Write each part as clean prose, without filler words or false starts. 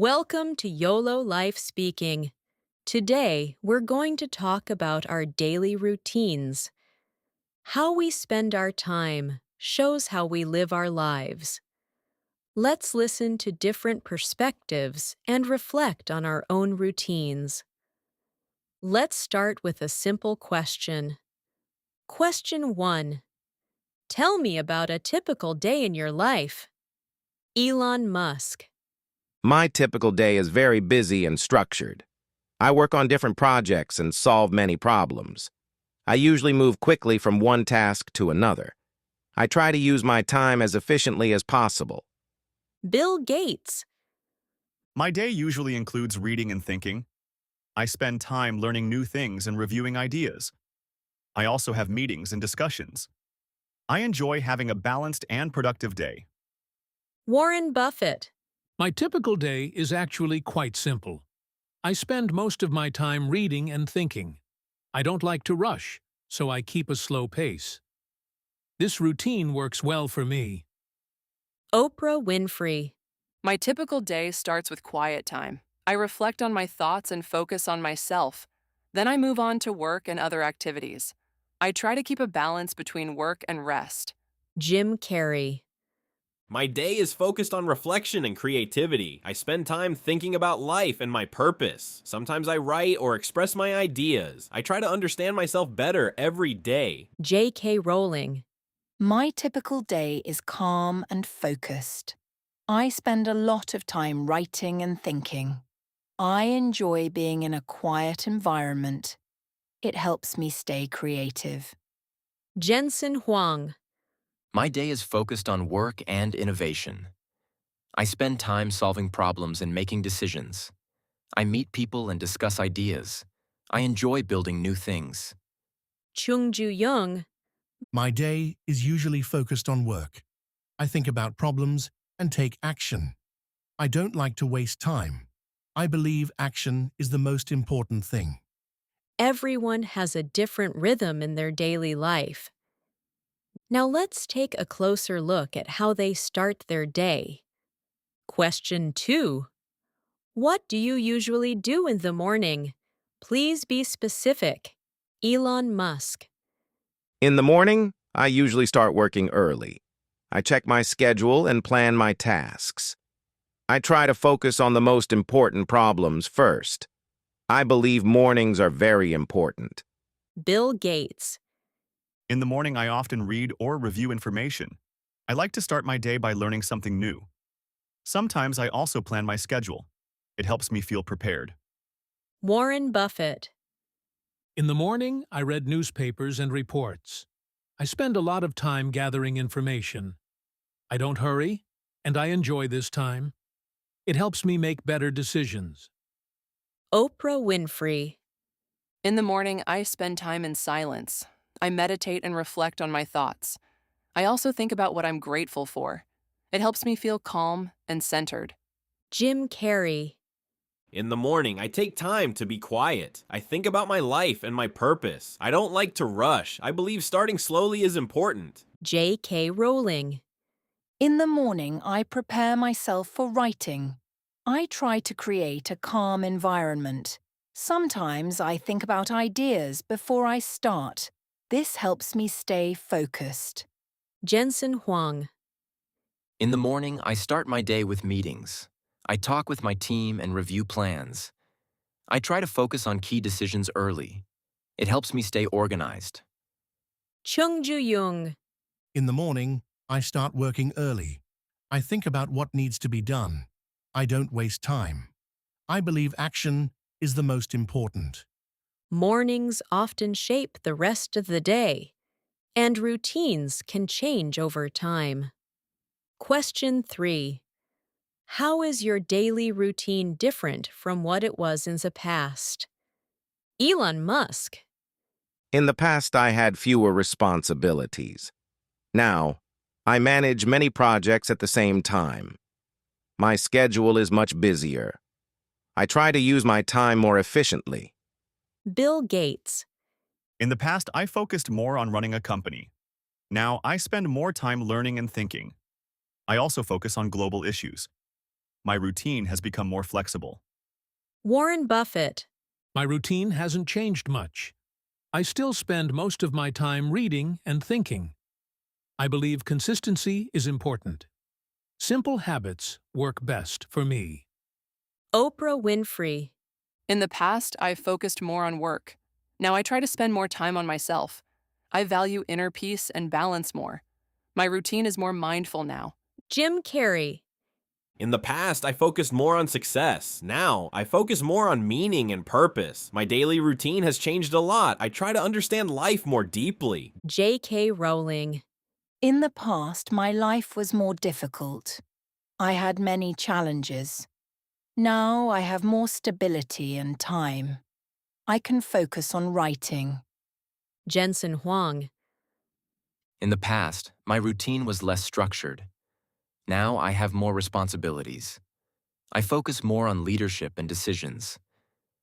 Welcome to YOLO Life Speaking. Today, we're going to talk about our daily routines. How we spend our time shows how we live our lives. Let's listen to different perspectives and reflect on our own routines. Let's start with a simple question. Question 1. Tell me about a typical day in your life. Elon Musk. My typical day is very busy and structured. I work on different projects and solve many problems. I usually move quickly from one task to another. I try to use my time as efficiently as possible. Bill Gates. My day usually includes reading and thinking. I spend time learning new things and reviewing ideas. I also have meetings and discussions. I enjoy having a balanced and productive day. Warren Buffett. My typical day is actually quite simple. I spend most of my time reading and thinking. I don't like to rush, so I keep a slow pace. This routine works well for me. Oprah Winfrey. My typical day starts with quiet time. I reflect on my thoughts and focus on myself. Then I move on to work and other activities. I try to keep a balance between work and rest. Jim Carrey. My day is focused on reflection and creativity. I spend time thinking about life and my purpose. Sometimes I write or express my ideas. I try to understand myself better every day. J.K. Rowling. My typical day is calm and focused. I spend a lot of time writing and thinking. I enjoy being in a quiet environment. It helps me stay creative. Jensen Huang. My day is focused on work and innovation. I spend time solving problems and making decisions. I meet people and discuss ideas. I enjoy building new things. Chung Ju-young. My day is usually focused on work. I think about problems and take action. I don't like to waste time. I believe action is the most important thing. Everyone has a different rhythm in their daily life. Now let's take a closer look at how they start their day. Question 2. What do you usually do in the morning? Please be specific. Elon Musk. In the morning, I usually start working early. I check my schedule and plan my tasks. I try to focus on the most important problems first. I believe mornings are very important. Bill Gates. In the morning, I often read or review information. I like to start my day by learning something new. Sometimes I also plan my schedule. It helps me feel prepared. Warren Buffett. In the morning, I read newspapers and reports. I spend a lot of time gathering information. I don't hurry, and I enjoy this time. It helps me make better decisions. Oprah Winfrey. In the morning, I spend time in silence. I meditate and reflect on my thoughts. I also think about what I'm grateful for. It helps me feel calm and centered. Jim Carrey. In the morning, I take time to be quiet. I think about my life and my purpose. I don't like to rush. I believe starting slowly is important. J.K. Rowling. In the morning, I prepare myself for writing. I try to create a calm environment. Sometimes I think about ideas before I start. This helps me stay focused. Jensen Huang. In the morning, I start my day with meetings. I talk with my team and review plans. I try to focus on key decisions early. It helps me stay organized. Chung Ju-young. In the morning, I start working early. I think about what needs to be done. I don't waste time. I believe action is the most important. Mornings often shape the rest of the day, and routines can change over time. Question 3. How is your daily routine different from what it was in the past? Elon Musk. In the past, I had fewer responsibilities. Now, I manage many projects at the same time. My schedule is much busier. I try to use my time more efficiently. Bill Gates. In the past, I focused more on running a company. Now, I spend more time learning and thinking. I also focus on global issues. my routine has become more flexible. Warren Buffett. My routine hasn't changed much. I still spend most of my time reading and thinking. I believe consistency is important. Simple habits work best for me. Oprah Winfrey. In the past, I've focused more on work. Now I try to spend more time on myself. I value inner peace and balance more. My routine is more mindful now. Jim Carrey. In the past, I focused more on success. Now, I focus more on meaning and purpose. My daily routine has changed a lot. I try to understand life more deeply. J.K. Rowling. In the past, my life was more difficult. I had many challenges. Now I have more stability and time. I can focus on writing. Jensen Huang. In the past, my routine was less structured. Now I have more responsibilities. I focus more on leadership and decisions.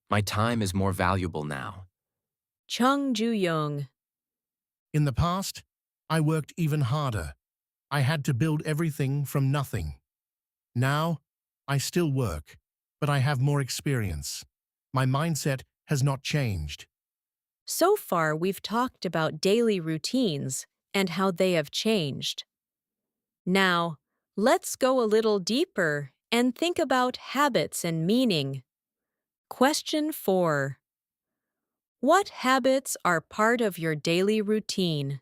My time is more valuable now. Chung Ju-young. In the past, I worked even harder. I had to build everything from nothing. Now, I still work, but I have more experience. My mindset has not changed. So far, we've talked about daily routines and how they have changed. Now, let's go a little deeper and think about habits and meaning. Question 4. What habits are part of your daily routine?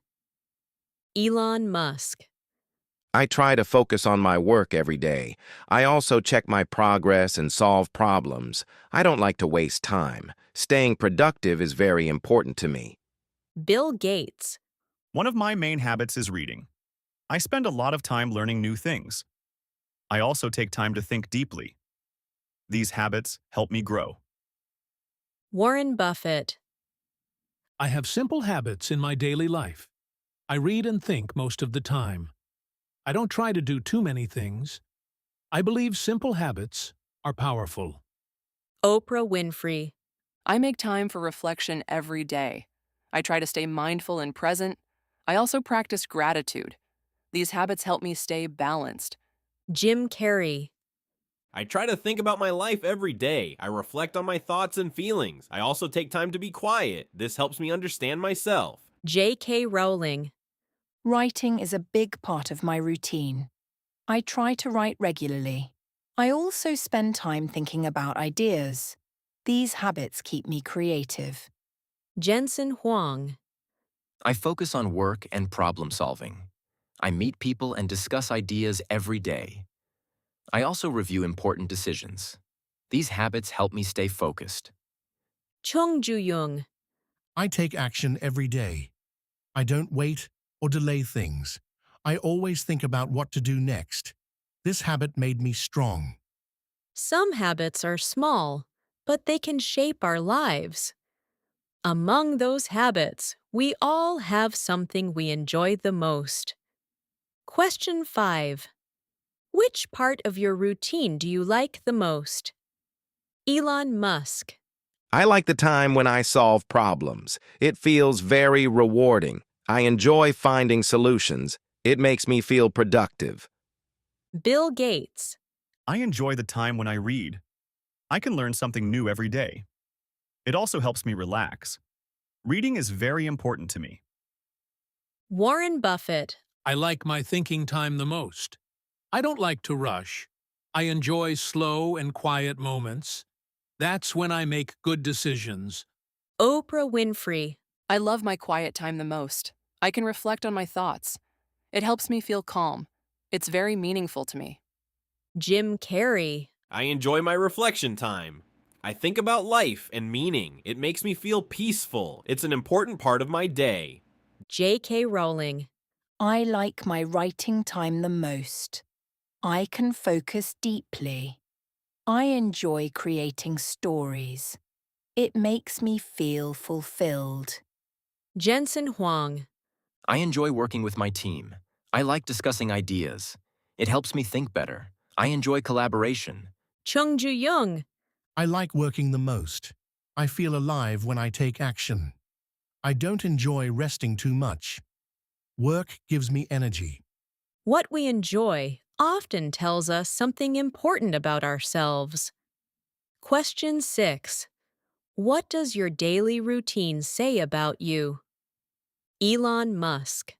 Elon Musk. I try to focus on my work every day. I also check my progress and solve problems. I don't like to waste time. Staying productive is very important to me. Bill Gates. One of my main habits is reading. I spend a lot of time learning new things. I also take time to think deeply. These habits help me grow. Warren Buffett. I have simple habits in my daily life. I read and think most of the time. I don't try to do too many things. I believe simple habits are powerful. Oprah Winfrey. I make time for reflection every day. I try to stay mindful and present. I also practice gratitude. These habits help me stay balanced. Jim Carrey. I try to think about my life every day. I reflect on my thoughts and feelings. I also take time to be quiet. This helps me understand myself. J.K. Rowling. Writing is a big part of my routine. I try to write regularly. I also spend time thinking about ideas. These habits keep me creative. Jensen Huang. I focus on work and problem solving. I meet people and discuss ideas every day. I also review important decisions. These habits help me stay focused. Chung Ju-young. I take action every day. I don't wait or delay things. I always think about what to do next. This habit made me strong. Some habits are small, but they can shape our lives. Among those habits, we all have something we enjoy the most. Question 5. Which part of your routine do you like the most? Elon Musk. I like the time when I solve problems. It feels very rewarding. I enjoy finding solutions. It makes me feel productive. Bill Gates. I enjoy the time when I read. I can learn something new every day. It also helps me relax. Reading is very important to me. Warren Buffett. I like my thinking time the most. I don't like to rush. I enjoy slow and quiet moments. That's when I make good decisions. Oprah Winfrey. I love my quiet time the most. I can reflect on my thoughts. It helps me feel calm. It's very meaningful to me. Jim Carrey. I enjoy my reflection time. I think about life and meaning. It makes me feel peaceful. It's an important part of my day. J.K. Rowling. I like my writing time the most. I can focus deeply. I enjoy creating stories. It makes me feel fulfilled. Jensen Huang. I enjoy working with my team. I like discussing ideas. It helps me think better. I enjoy collaboration. Chung Ju-young. I like working the most. I feel alive when I take action. I don't enjoy resting too much. Work gives me energy. What we enjoy often tells us something important about ourselves. Question 6. What does your daily routine say about you? Elon Musk.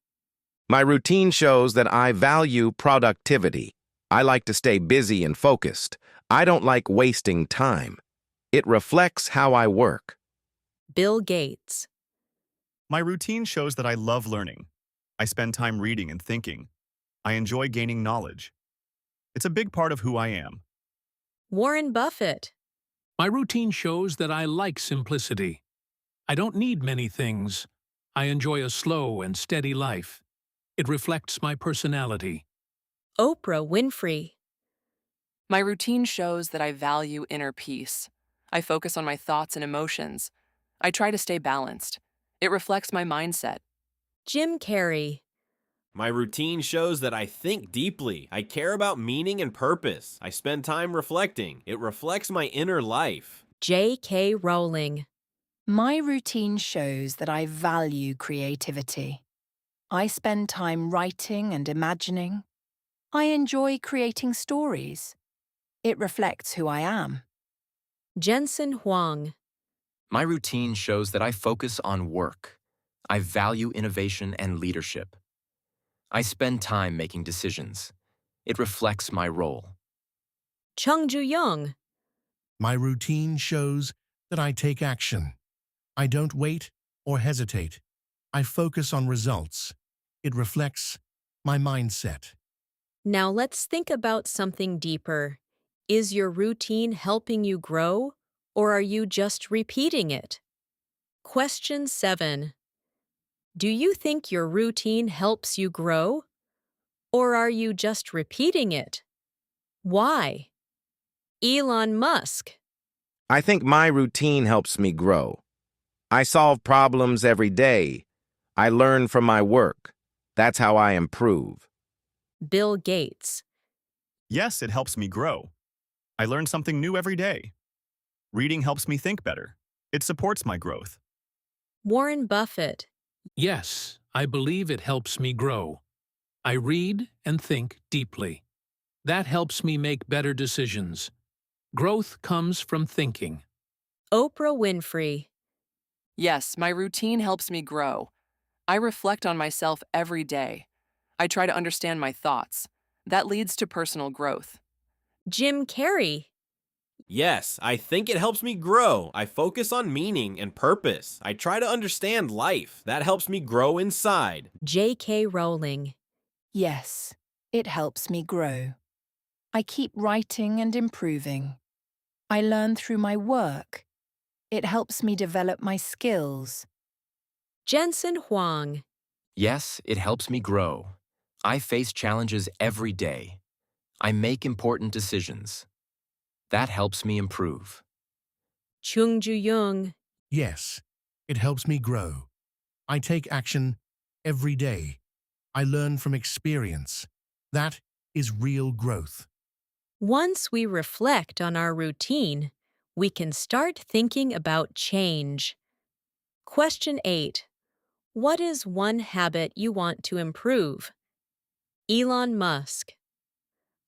My routine shows that I value productivity. I like to stay busy and focused. I don't like wasting time. It reflects how I work. Bill Gates. My routine shows that I love learning. I spend time reading and thinking. I enjoy gaining knowledge. It's a big part of who I am. Warren Buffett. My routine shows that I like simplicity. I don't need many things. I enjoy a slow and steady life. It reflects my personality. Oprah Winfrey. My routine shows that I value inner peace. I focus on my thoughts and emotions. I try to stay balanced. It reflects my mindset. Jim Carrey. My routine shows that I think deeply. I care about meaning and purpose. I spend time reflecting. It reflects my inner life. J.K. Rowling. My routine shows that I value creativity. I spend time writing and imagining. I enjoy creating stories. It reflects who I am. Jensen Huang. My routine shows that I focus on work. I value innovation and leadership. I spend time making decisions. It reflects my role. Chung Ju-young. My routine shows that I take action. I don't wait or hesitate. I focus on results. It reflects my mindset. Now let's think about something deeper. Is your routine helping you grow, or are you just repeating it? Question 7. Do you think your routine helps you grow, or are you just repeating it? Why? Elon Musk. I think my routine helps me grow. I solve problems every day. I learn from my work. That's how I improve. Bill Gates. Yes, it helps me grow. I learn something new every day. Reading helps me think better. It supports my growth. Warren Buffett. Yes, I believe it helps me grow. I read and think deeply. That helps me make better decisions. Growth comes from thinking. Oprah Winfrey. Yes, my routine helps me grow. I reflect on myself every day. I try to understand my thoughts. That leads to personal growth. Jim Carrey. Yes, I think it helps me grow. I focus on meaning and purpose. I try to understand life. That helps me grow inside. J.K. Rowling. Yes, it helps me grow. I keep writing and improving. I learn through my work. It helps me develop my skills. Jensen Huang. Yes, it helps me grow. I face challenges every day. I make important decisions. That helps me improve. Chung Ju-young. Yes, it helps me grow. I take action every day. I learn from experience. That is real growth. Once we reflect on our routine, we can start thinking about change. Question 8. What is one habit you want to improve? Elon Musk.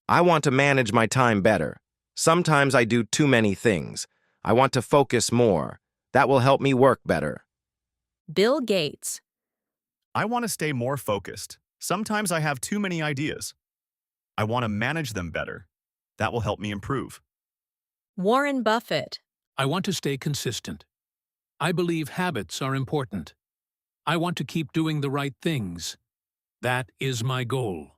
I want to manage my time better. Sometimes I do too many things. I want to focus more. That will help me work better. Bill Gates. I want to stay more focused. Sometimes I have too many ideas. I want to manage them better. That will help me improve. Warren Buffett. I want to stay consistent. I believe habits are important. I want to keep doing the right things. That is my goal.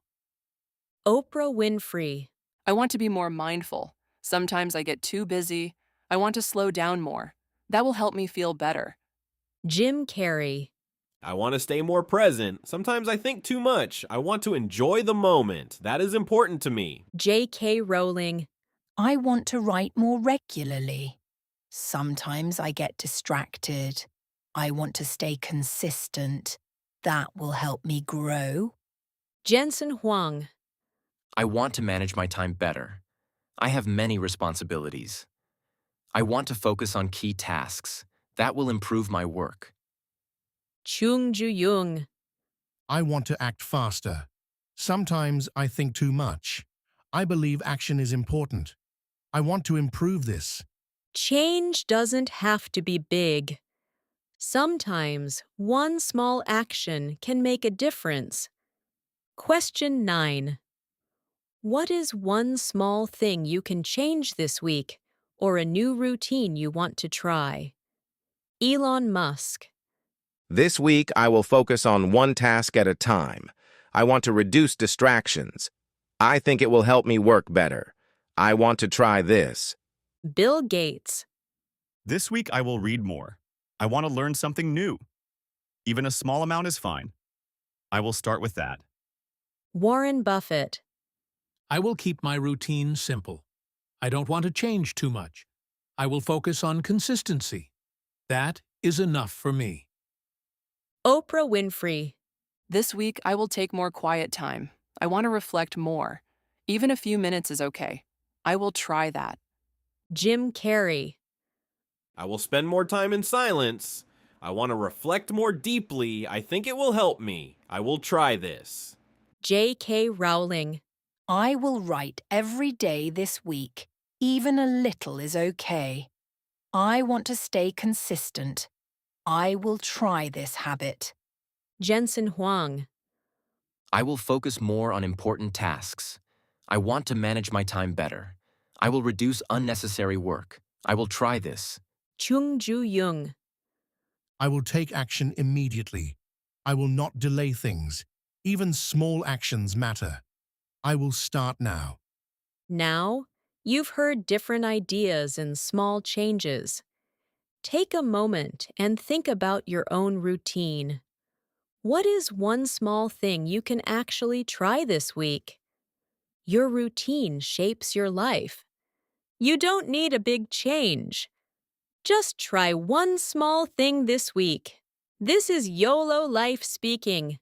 Oprah Winfrey. I want to be more mindful. Sometimes I get too busy. I want to slow down more. That will help me feel better. Jim Carrey. I want to stay more present. Sometimes I think too much. I want to enjoy the moment. That is important to me. J.K. Rowling. I want to write more regularly. Sometimes I get distracted. I want to stay consistent. That will help me grow. Jensen Huang. I want to manage my time better. I have many responsibilities. I want to focus on key tasks. That will improve my work. Chung Ju-young. I want to act faster. Sometimes I think too much. I believe action is important. I want to improve this. Change doesn't have to be big. Sometimes one small action can make a difference. Question 9. What is one small thing you can change this week or a new routine you want to try? Elon Musk. This week, I will focus on one task at a time. I want to reduce distractions. I think it will help me work better. I want to try this. Bill Gates. This week I will read more. I want to learn something new. Even a small amount is fine. I will start with that. Warren Buffett. I will keep my routine simple. I don't want to change too much. I will focus on consistency. That is enough for me. Oprah Winfrey. This week, I will take more quiet time. I want to reflect more. Even a few minutes is okay. I will try that. Jim Carrey. I will spend more time in silence. I want to reflect more deeply. I think it will help me. I will try this. J.K. Rowling. I will write every day this week. Even a little is okay. I want to stay consistent. I will try this habit. Jensen Huang. I will focus more on important tasks. I want to manage my time better. I will reduce unnecessary work. I will try this. Chung Ju-young. I will take action immediately. I will not delay things. Even small actions matter. I will start now. Now, you've heard different ideas and small changes. Take a moment and think about your own routine. What is one small thing you can actually try this week? Your routine shapes your life. You don't need a big change. Just try one small thing this week. This is YOLO Life speaking.